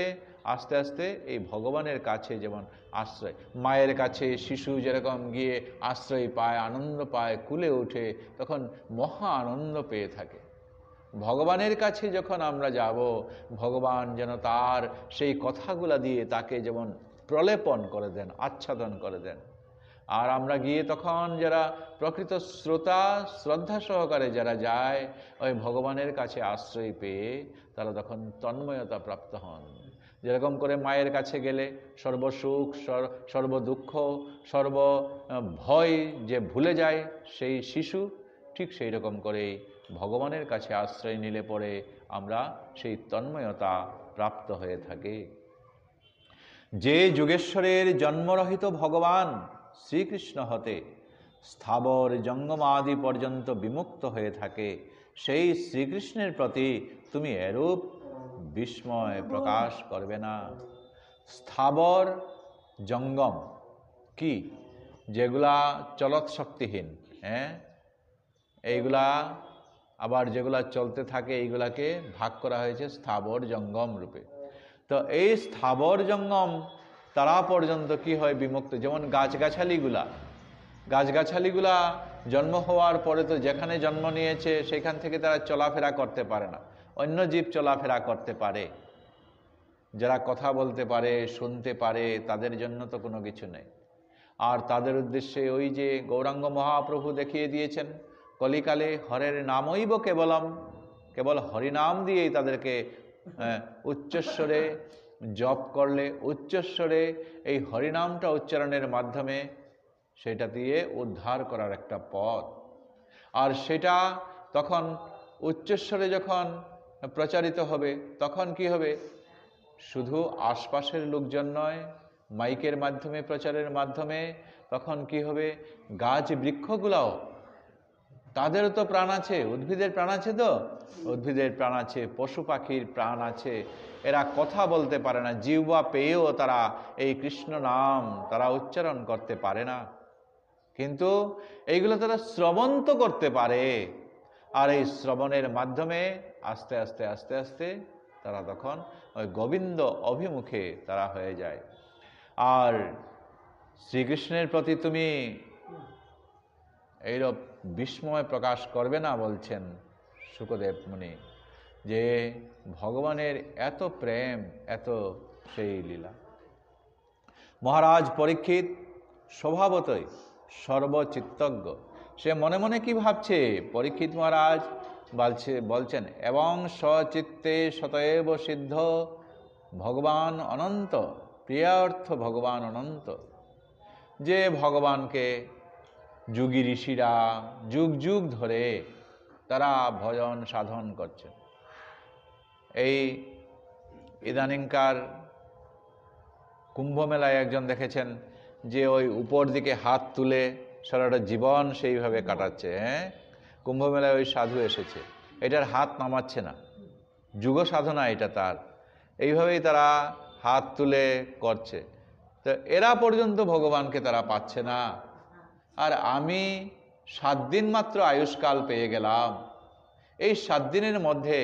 আস্তে আস্তে এই ভগবানের কাছে যেমন আশ্রয়, মায়ের কাছে শিশু যেরকম গিয়ে আশ্রয় পায়, আনন্দ পায়, কুলে ওঠে, তখন মহা আনন্দ পেয়ে থাকে। ভগবানের কাছে যখন আমরা যাব, ভগবান যেন তার সেই কথাগুলা দিয়ে তাকে যেমন প্রলেপন করে দেন, আচ্ছাদন করে দেন। আর আমরা গিয়ে তখন যারা প্রকৃত শ্রোতা, শ্রদ্ধা সহকারে যারা যায় ওই ভগবানের কাছে আশ্রয় পেয়ে, তারা তখন তন্ময়তা প্রাপ্ত হন। যেরকম করে মায়ের কাছে গেলে সর্বসুখ, সর্বদুঃখ, সর্ব ভয় যে ভুলে যায় সেই শিশু, ঠিক সেই রকম করেই ভগবানের কাছে আশ্রয় নিলে পরে আমরা সেই তন্ময়তা প্রাপ্ত হয়ে থাকি। যে যুগেশ্বরের জন্মরহিত ভগবান শ্রীকৃষ্ণ হতে স্থাবর জঙ্গমাদি পর্যন্ত বিমুক্ত হয়ে থাকে, সেই শ্রীকৃষ্ণের প্রতি তুমি এরূপ বিস্ময় প্রকাশ করবে না। স্থাবর জঙ্গম কি? যেগুলা চলত শক্তিহীন, এইগুলা, আবার যেগুলা চলতে থাকে এইগুলাকে ভাগ করা হয়েছে স্থাবর জঙ্গম রূপে। তো এই স্থাবর জঙ্গম তারা পর্যন্ত কি হয়? বিমুক্ত। যেমন গাছগাছালিগুলা জন্ম হওয়ার পরে তো যেখানে জন্ম নিয়েছে সেখান থেকে তারা চলাফেরা করতে পারে না। অন্য জীব চলাফেরা করতে পারে, যারা কথা বলতে পারে, শুনতে পারে, তাদের জন্য তো কোনো কিছু নেই। আর তাদের উদ্দেশ্যে ওই যে গৌরাঙ্গ মহাপ্রভু দেখিয়ে দিয়েছেন, কলিকালে হরের নামইব কেবলম, কেবল হরিনাম দিয়েই তাদেরকে উচ্চস্বরে জপ করলে, উচ্চস্বরে এই হরিনামটা উচ্চারণের মাধ্যমে সেটা দিয়ে উদ্ধার করার একটা পথ। আর সেটা তখন উচ্চস্বরে যখন প্রচারিত হবে তখন কি হবে? শুধু আশপাশের লোকজন নয়, মাইকের মাধ্যমে, প্রচারের মাধ্যমে তখন কি হবে? গাছ বৃক্ষগুলাও তাদেরও তো প্রাণ আছে, উদ্ভিদের প্রাণ আছে, তো উদ্ভিদের প্রাণ আছে, পশু পাখির প্রাণ আছে, এরা কথা বলতে পারে না, জিহ্বা পেয়েও তারা এই কৃষ্ণ নাম তারা উচ্চারণ করতে পারে না, কিন্তু এইগুলো তারা শ্রবণ তো করতে পারে। আর এই শ্রবণের মাধ্যমে আস্তে আস্তে আস্তে আস্তে তারা তখন ওই গোবিন্দ অভিমুখে তারা হয়ে যায়। আর শ্রীকৃষ্ণের প্রতি তুমি এইরূপ বিস্ময় প্রকাশ করবে না, বলছেন শুকদেব মুনি, যে ভগবানের এত প্রেম, এত সেই লীলা। মহারাজ পরীক্ষিত স্বভাবতই সর্বচিত্তজ্ঞ, সে মনে মনে কি ভাবছে? পরীক্ষিত মহারাজ বলছেন, এবং সচিত্তে সতএব সিদ্ধ ভগবান অনন্ত, প্রিয়ার্থ ভগবান অনন্ত, যে ভগবানকে যুগী ঋষিরা যুগ যুগ ধরে তারা ভজন সাধন করছে। এই ইদানিংকার কুম্ভ মেলায় একজন দেখেছেন যে ওই উপর দিকে হাত তুলে সারাটা জীবন সেইভাবে কাটাচ্ছে। হ্যাঁ, কুম্ভ মেলায় ওই সাধু এসেছে, এটার হাত নামাচ্ছে না, যুগ সাধনা এটা তার, এইভাবেই তারা হাত তুলে করছে। তো এরা পর্যন্ত ভগবানকে তারা পাচ্ছে না, আর আমি 7 দিন মাত্র আয়ুষ্কাল পেয়ে গেলাম, এই 7 দিনের মধ্যে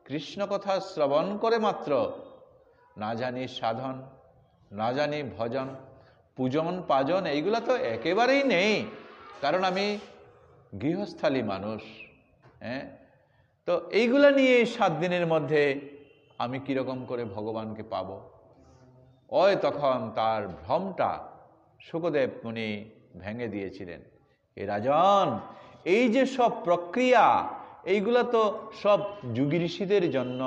কৃষ্ণ কথা শ্রবণ করে মাত্র না জানি সাধন, না জানি ভজন, পূজন পাজন এইগুলো তো একেবারেই নেই, কারণ আমি গৃহস্থালী মানুষ। হ্যাঁ, তো এইগুলা নিয়ে 7 দিনের মধ্যে আমি কিরকম করে ভগবানকে পাব? ওই তখন তার ভ্রমটা শুকদেব মুনি ভেঙে দিয়েছিলেন। এ রাজন, এই যে সব প্রক্রিয়া, এইগুলা তো সব যুগী ঋষিদের জন্য।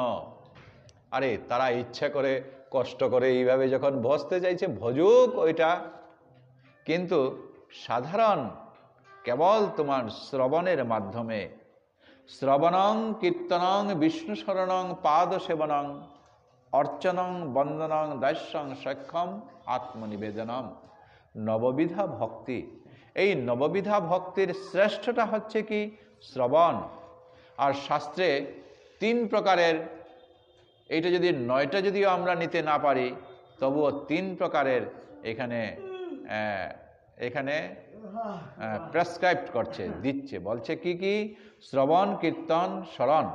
আরে তারা ইচ্ছা করে কষ্ট করে এইভাবে যখন বসতে চাইছে, ভজুক ওইটা, কিন্তু সাধারণ কেবল তোমার শ্রবণের মাধ্যমে, শ্রবণং কীর্তনং বিষ্ণু শরণং পাদ সেবনং অর্চনং বন্দনং দাস্যং সক্ষম আত্মনিবেদনম, নববিধা ভক্তি। এই নববিধা ভক্তির শ্রেষ্ঠটা হচ্ছে কি? শ্রবণ। আর শাস্ত্রে 3 প্রকারের, এইটা যদি 9টা যদিও আমরা নিতে না পারি, তবুও 3 প্রকারের এখানে এখানে প্রেসক্রাইব করছে, দিচ্ছে, বলছে কি কি? শ্রবণ, কীর্তন, স্মরণ।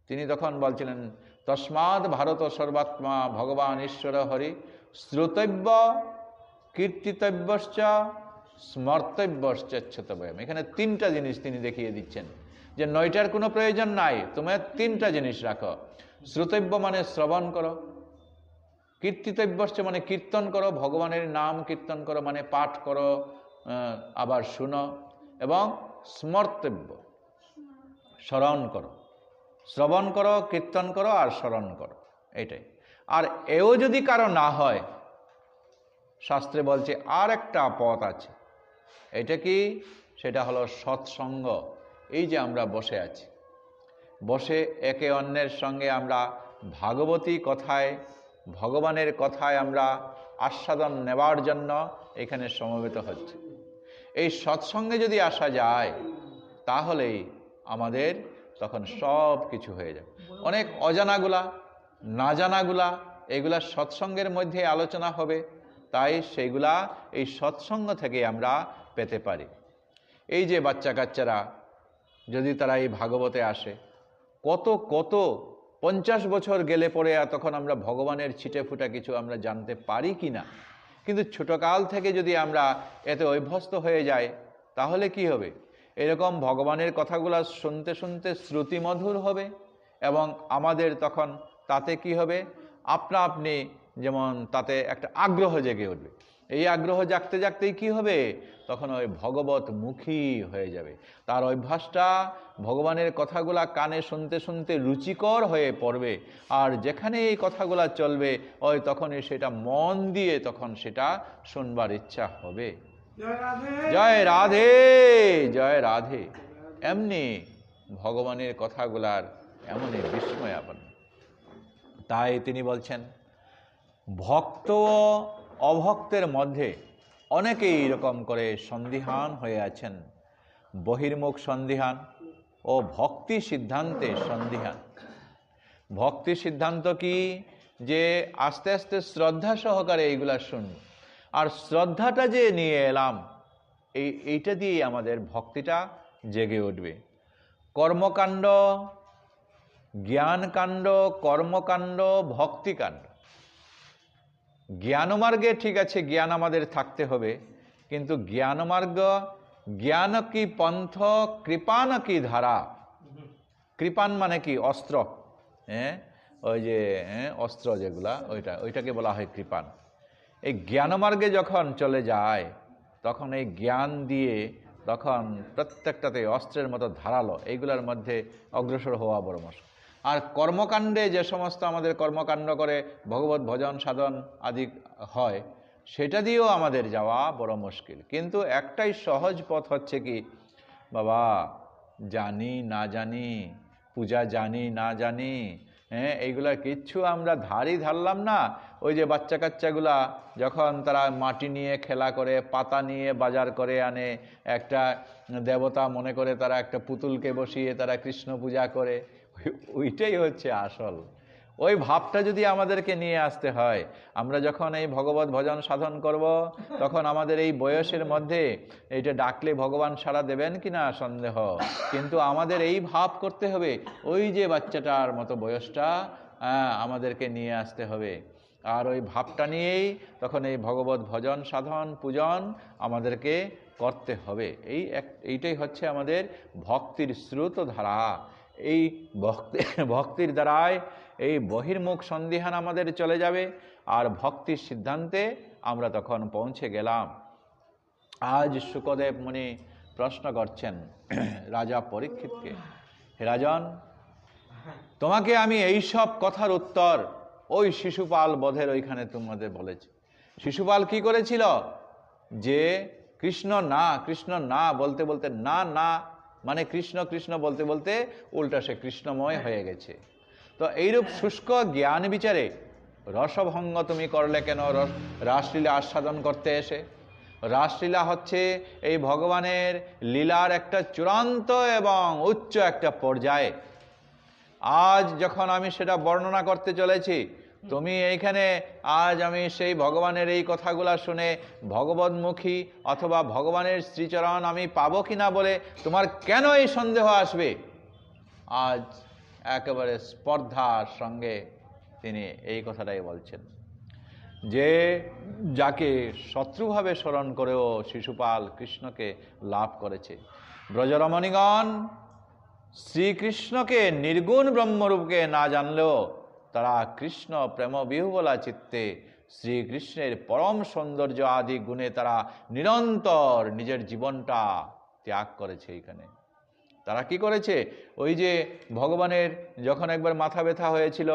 তিনি তখন বলছিলেন, তস্মাৎ ভারত সর্বাত্মা ভগবান ঈশ্বর হরি শ্রুতব্য কীর্তিতব্যশ্চ স্মর্তব্যশ্চতব্যম। এখানে 3টা জিনিস তিনি দেখিয়ে দিচ্ছেন, যে 9টার কোনো প্রয়োজন নাই, তুমি 3টা জিনিস রাখো। শ্রুতব্য মানে শ্রবণ করো, কীর্তিতব্যশ্চ মানে কীর্তন করো, ভগবানের নাম কীর্তন করো মানে পাঠ করো, আবার শুনো, এবং স্মর্তব্য স্মরণ করো। শ্রবণ করো, কীর্তন করো আর স্মরণ করো, এইটাই। আর এও যদি কারো না হয়, শাস্ত্রে বলছে আর একটা পথ আছে। এটা কি? সেটা হলো সৎসঙ্গ। এই যে আমরা বসে আছি, বসে একে অন্যের সঙ্গে আমরা ভাগবতী কথায়, ভগবানের কথায় আমরা আস্বাদন নেবার জন্য এখানে সমবেত হচ্ছে। এই সৎসঙ্গে যদি আসা যায়, তাহলেই আমাদের তখন সব কিছু হয়ে যাবে। অনেক অজানাগুলা, না জানাগুলা, এগুলা সৎসঙ্গের মধ্যে আলোচনা হবে, তাই সেইগুলা এই সৎসঙ্গ থেকে আমরা পেতে পারি। এই যে বাচ্চা কাচ্চারা যদি তারা এই ভাগবতে আসে, কত কত 50 বছর গেলে পরে তখন আমরা ভগবানের ছিটে ফুটা কিছু আমরা জানতে পারি কি না। কিন্তু ছোটকাল থেকে যদি আমরা এতে অভ্যস্ত হয়ে যাই, তাহলে কি হবে? এরকম ভগবানের কথাগুলো শুনতে শুনতে শ্রুতিমধুর হবে, এবং আমাদের তখন তাতে কি হবে? আপনা আপনি যেমন তাতে একটা আগ্রহ জেগে উঠবে। এই আগ্রহ জাগতে জাগতেই কি হবে? তখন ওই ভগবত মুখী হয়ে যাবে। তার অভ্যাসটা ভগবানের কথাগুলা কানে শুনতে শুনতে রুচিকর হয়ে পড়বে, আর যেখানে এই কথাগুলা চলবে, ওই তখনই সেটা মন দিয়ে তখন সেটা শুনবার ইচ্ছা হবে। জয় রাধে, জয় রাধে। এমনি ভগবানের কথাগুলার এমনই বিস্ময় আপন্ন। তাই তিনি বলছেন, ভক্ত ও অভক্তের মধ্যে অনেকেই এরকম করে সন্দিহান হয়ে আছেন। বহির্মুখ সন্দিহান ও ভক্তি সিদ্ধান্তে সন্দিহান। ভক্তি সিদ্ধান্ত কি? যে আস্তে আস্তে শ্রদ্ধা সহকারে এইগুলা শুনব, আর শ্রদ্ধাটা যে নিয়ে এলাম এইটা দিয়েই আমাদের ভক্তিটা জেগে উঠবে। কর্মকাণ্ড, জ্ঞানকাণ্ড, কর্মকাণ্ড, ভক্তিকাণ্ড। জ্ঞানমার্গে ঠিক আছে, জ্ঞান আমাদের থাকতে হবে, কিন্তু জ্ঞানমার্গ, জ্ঞান কি পন্থ, কৃপান কি ধারা। কৃপান মানে কি? অস্ত্র। ওই যে অস্ত্র যেগুলা, ওইটাকে বলা হয় কৃপান। এই জ্ঞানমার্গে যখন চলে যায় তখন এই জ্ঞান দিয়ে তখন প্রত্যেকটাতে অস্ত্রের মতো ধারালো, এইগুলোর মধ্যে অগ্রসর হওয়া বড় মুশকিল। আর কর্মকাণ্ডে যে সমস্ত আমাদের কর্মকাণ্ড করে ভগবত ভজন সাধন আদি হয়, সেটা দিয়েও আমাদের যাওয়া বড় মুশকিল। কিন্তু একটাই সহজ পথ হচ্ছে কি, বাবা জানি না জানি, পূজা জানি না জানি, এইগুলা কিচ্ছু আমরা ধারলাম না। ওই যে বাচ্চা কাচ্চাগুলা যখন তারা মাটি নিয়ে খেলা করে, পাতা নিয়ে বাজার করে আনে, একটা দেবতা মনে করে তারা একটা পুতুলকে বসিয়ে তারা কৃষ্ণ পূজা করে, ওইটাই হচ্ছে আসল। ওই ভাবটা যদি আমাদেরকে নিয়ে আসতে হয়, আমরা যখন এই ভগবত ভজন সাধন করব, তখন আমাদের এই বয়সের মধ্যে এইটা ডাকলে ভগবান সাড়া দেবেন কিনা সন্দেহ, কিন্তু আমাদের এই ভাব করতে হবে, ওই যে বাচ্চাটার মতো বয়সটা আমাদেরকে নিয়ে আসতে হবে। আর ওই ভাবটা নিয়েই তখন এই ভগবত ভজন সাধন পূজন আমাদেরকে করতে হবে। এইটাই হচ্ছে আমাদের ভক্তির স্রোত ধারা। এই ভক্তির দ্বারায় এই বহির্মুখ সন্দিহান আমাদের চলে যাবে, আর ভক্তির সিদ্ধান্তে আমরা তখন পৌঁছে গেলাম। আজ শুকদেব মুনি প্রশ্ন করছেন রাজা পরীক্ষিতকে, হে রাজন, তোমাকে আমি এই সব কথার উত্তর ওই শিশুপাল বধের ওইখানে তোমাদের বলেছি। শিশুপাল কি করেছিল? যে কৃষ্ণ না কৃষ্ণ না বলতে বলতে, না না মানে কৃষ্ণ কৃষ্ণ বলতে বলতে উল্টা সে কৃষ্ণময় হয়ে গেছে। তো এইরূপ শুষ্ক জ্ঞান বিচারে রসভঙ্গ তুমি করলে কেন রাসলীলা আস্বাদন করতে এসে? রাসলীলা হচ্ছে এই ভগবানের লীলার একটা চূড়ান্ত এবং উচ্চ একটা পর্যায়ে। আজ যখন আমি সেটা বর্ণনা করতে চলেছি, তুমি এইখানে আজ আমি সেই ভগবানের এই কথাগুলা শুনে ভগবদ্মুখী অথবা ভগবানের শ্রীচরণ আমি পাবো কিনা বলে তোমার কেন এই সন্দেহ আসবে? আজ একেবারে স্পর্ধার সঙ্গে তিনি এই কথাটাই বলছেন, যে যাকে শত্রুভাবে স্মরণ করেও শিশুপাল কৃষ্ণকে লাভ করেছে। ব্রজরমণীগণ শ্রীকৃষ্ণকে নির্গুণ ব্রহ্মরূপকে না জানলেও তারা কৃষ্ণ প্রেম বিহ্বলা চিত্তে শ্রীকৃষ্ণের পরম সৌন্দর্য আদি গুণে তারা নিরন্তর নিজের জীবনটা ত্যাগ করেছে। এইখানে তারা কি করেছে? ওই যে ভগবানের যখন একবার মাথা ব্যথা হয়েছিল,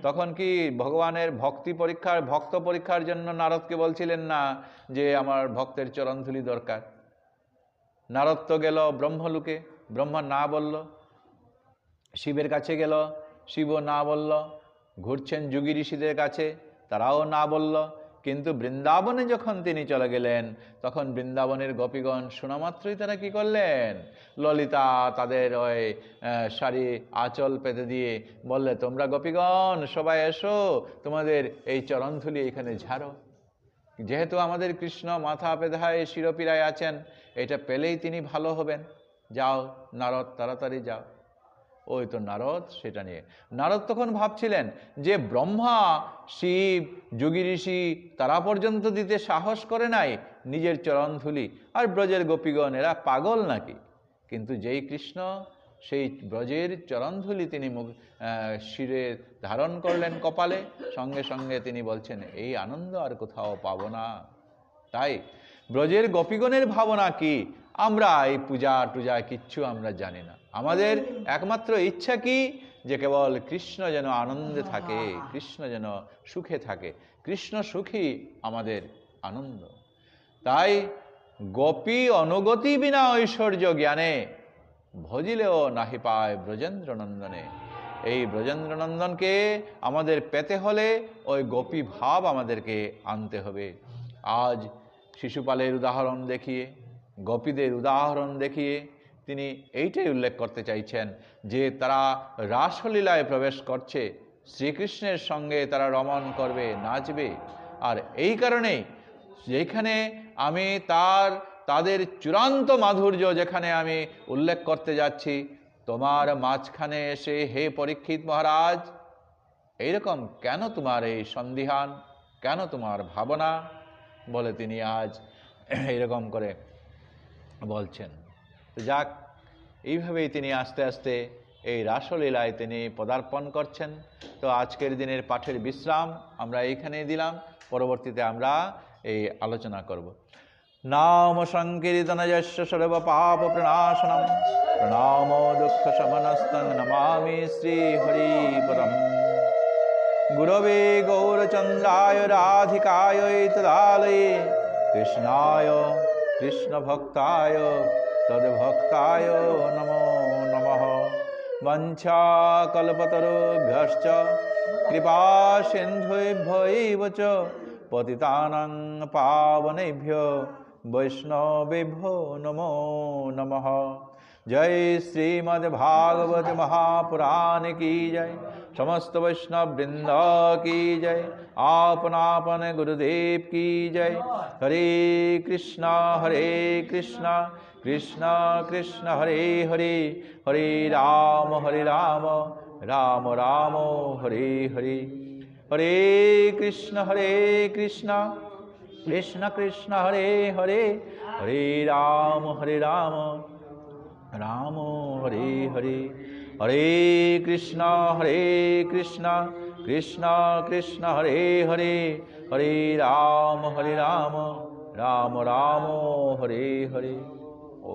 তখন কি ভগবানের ভক্ত পরীক্ষার জন্য নারদকে বলছিলেন না যে আমার ভক্তের চরণধুলি দরকার? নারদ তো গেল ব্রহ্মলোকে, ব্রহ্মা না বলল। শিবের কাছে গেল, শিবও না বলল। ঘুরছেন যোগী ঋষিদের কাছে, তারাও না বলল। কিন্তু বৃন্দাবনে যখন তিনি চলে গেলেন, তখন বৃন্দাবনের গোপীগণ শোনা মাত্রই তারা কি করলেন? ললিতা তাদের ওই শাড়ি আঁচল পেতে দিয়ে বললে, তোমরা গোপীগণ সবাই এসো, তোমাদের এই চরণধুলি এখানে ঝাড়ো। যেহেতু আমাদের কৃষ্ণ মাথা পেধায় শিরোপীড়ায় আছেন, এটা পেলেই তিনি ভালো হবেন। যাও নারদ, তাড়াতাড়ি যাও। ওই তো নারদ সেটা নিয়ে। নারদ তখন ভাবছিলেন যে ব্রহ্মা, শিব, যোগী ঋষি তারা পর্যন্ত দিতে সাহস করে নাই নিজের চরণধুলি, আর ব্রজের গোপীগণ এরা পাগল নাকি? কিন্তু যেই কৃষ্ণ সেই ব্রজের চরণধুলি তিনি শিরে ধারণ করলেন কপালে, সঙ্গে সঙ্গে তিনি বলছেন এই আনন্দ আর কোথাও পাবো না। তাই ব্রজের গোপীগণের ভাবনা কি? আমরা এই পূজা টুজা কিচ্ছু আমরা জানি না। আমাদের একমাত্র ইচ্ছা কি? যে কেবল কৃষ্ণ যেন আনন্দে থাকে, কৃষ্ণ যেন সুখে থাকে। কৃষ্ণ সুখী আমাদের আনন্দ। তাই গোপী অনুগতি বিনা ঐশ্বর্য জ্ঞানে ভজিলেও নাহি পায় ব্রজেন্দ্র নন্দনে। এই ব্রজেন্দ্র নন্দনকে আমাদের পেতে হলে ওই গোপী ভাব আমাদেরকে আনতে হবে। আজ শিশুপালের উদাহরণ দেখিয়ে, গোপীদের উদাহরণ দেখিয়ে তিনি এইটাই উল্লেখ করতে চাইছেন যে তারা রাসলীলায় প্রবেশ করছে, শ্রীকৃষ্ণের সঙ্গে তারা রমণ করবে, নাচবে। আর এই কারণেই যেখানে আমি তাদের চূড়ান্ত মাধুর্য যেখানে আমি উল্লেখ করতে যাচ্ছি, তোমার মাঝখানে এসে হে পরীক্ষিত মহারাজ, এইরকম কেন তোমার এই সন্দিহান, কেন তোমার ভাবনা, বলে তিনি আজ এইরকম করে বলছেন। তো যাক, এইভাবেই তিনি আস্তে আস্তে এই রাসলীলায় তিনি পদার্পণ করছেন। তো আজকের দিনের পাঠের বিশ্রাম আমরা এইখানেই দিলাম, পরবর্তীতে আমরা এই আলোচনা করব। নাম সংকীর্তন যস্য সর্ব পাপ প্রণাশনম প্রণামো দুঃখ শমনস্তং নমামি শ্রী হরিপদম। গুরবে গৌরচন্দ্রায় রাধিকায় তদালয়ে কৃষ্ণায় কৃষ্ণভক্তায় তদ্ভক্তায় নমো নমঃ। বঞ্ছাকল্পতরুভ্যশ্চ কৃপা সিন্ধুভ্যো এব চ পতিতানাং পাবনেভ্যো বৈষ্ণবেভ্যো নমো নমঃ। जय श्रीमद्भागवत महापुराण की जय, समस्त वैष्णव वृंद की जय, आपन आपन गुरुदेव की जय। हरे कृष्णा कृष्णा कृष्ण हरे हरे, हरे राम राम राम हरे हरे। हरे कृष्ण कृष्ण कृष्ण हरे हरे, हरे राम राम हरे हरे। हरे कृष्णा कृष्ण कृष्ण हरे हरे, हरे राम राम राम हरे हरे। ओ